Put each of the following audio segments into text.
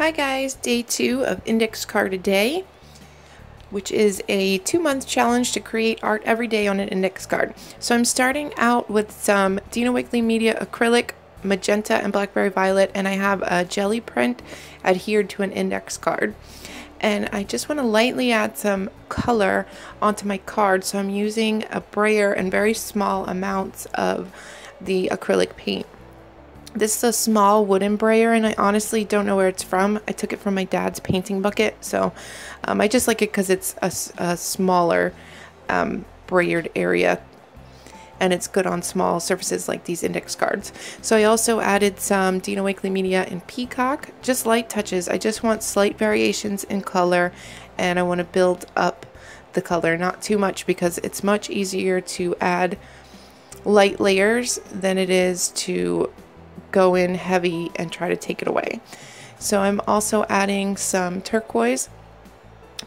Hi guys, day 2 of Index Card a Day, which is a 2-month challenge to create art every day on an index card. So I'm starting out with some Dina Wakley Media acrylic, magenta, and blackberry violet, and I have a jelly print adhered to an index card. And I just want to lightly add some color onto my card, so I'm using a brayer and very small amounts of the acrylic paint. This is a small wooden brayer, and I honestly don't know where it's from. I took it from my dad's painting bucket, so I just like it because it's a smaller brayered area, and it's good on small surfaces like these index cards. So I also added some Dina Wakley Media in Peacock, just light touches. I just want slight variations in color, and I want to build up the color, not too much, because it's much easier to add light layers than it is to go in heavy and try to take it away. So I'm also adding some turquoise,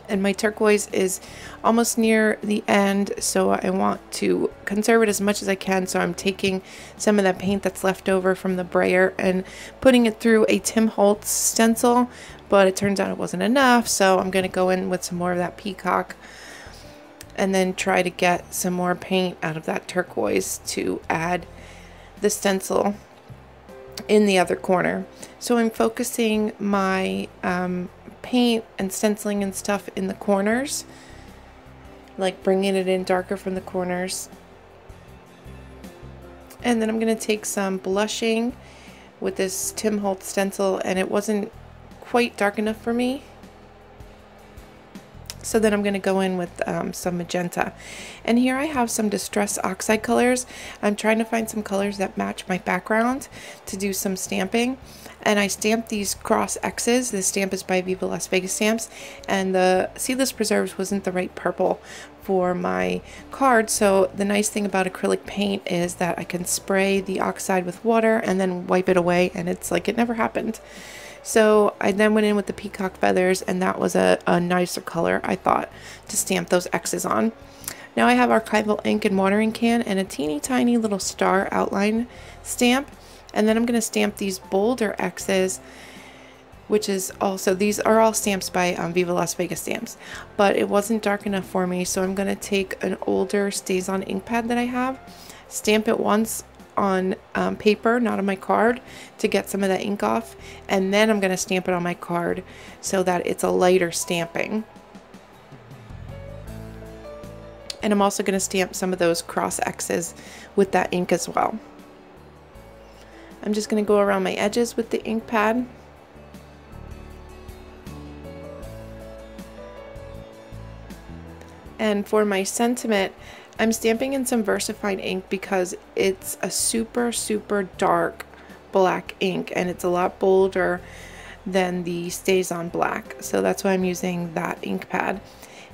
and my turquoise is almost near the end, so I want to conserve it as much as I can. So I'm taking some of that paint that's left over from the brayer and putting it through a Tim Holtz stencil, but it turns out it wasn't enough, so I'm going to go in with some more of that peacock and then try to get some more paint out of that turquoise to add the stencil in the other corner. So I'm focusing my paint and stenciling and stuff in the corners, like bringing it in darker from the corners. And then I'm going to take some blushing with this Tim Holtz stencil, and it wasn't quite dark enough for me. So then I'm going to go in with some magenta. And here I have some Distress Oxide colors. I'm trying to find some colors that match my background to do some stamping. And I stamped these cross X's. This stamp is by Viva Las Vegas Stamps. And the Seedless Preserves wasn't the right purple for my card. So the nice thing about acrylic paint is that I can spray the oxide with water and then wipe it away, and it's like it never happened. So I then went in with the peacock feathers, and that was a nicer color, I thought, to stamp those X's on. Now I have archival ink and watering can and a teeny tiny little star outline stamp. And then I'm going to stamp these bolder X's, which is also, these are all stamps by Viva Las Vegas Stamps. But it wasn't dark enough for me, so I'm going to take an older StazOn ink pad that I have, stamp it once on paper, not on my card, to get some of that ink off, and then I'm going to stamp it on my card so that it's a lighter stamping. And I'm also going to stamp some of those cross X's with that ink as well. I'm just going to go around my edges with the ink pad. And for my sentiment, I'm stamping in some VersaFine ink because it's a super dark black ink, and it's a lot bolder than the StazOn black. So that's why I'm using that ink pad.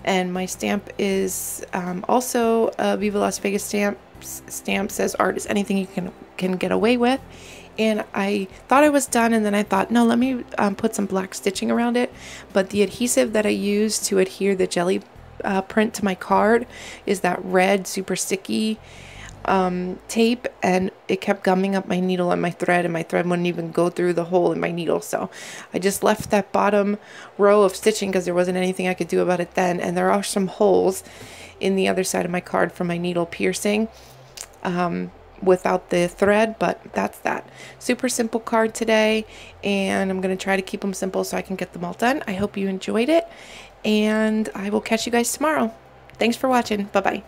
And my stamp is also a Viva Las Vegas stamp, says art is anything you can get away with. And I thought I was done, and then I thought, no, let me put some black stitching around it. But the adhesive that I used to adhere the jelly print to my card is that red super sticky tape, and it kept gumming up my needle and my thread wouldn't even go through the hole in my needle. So I just left that bottom row of stitching because there wasn't anything I could do about it then. And there are some holes in the other side of my card from my needle piercing without the thread, but that's that. Super simple card today, and I'm going to try to keep them simple so I can get them all done. I hope you enjoyed it, and I will catch you guys tomorrow. Thanks for watching. Bye-bye.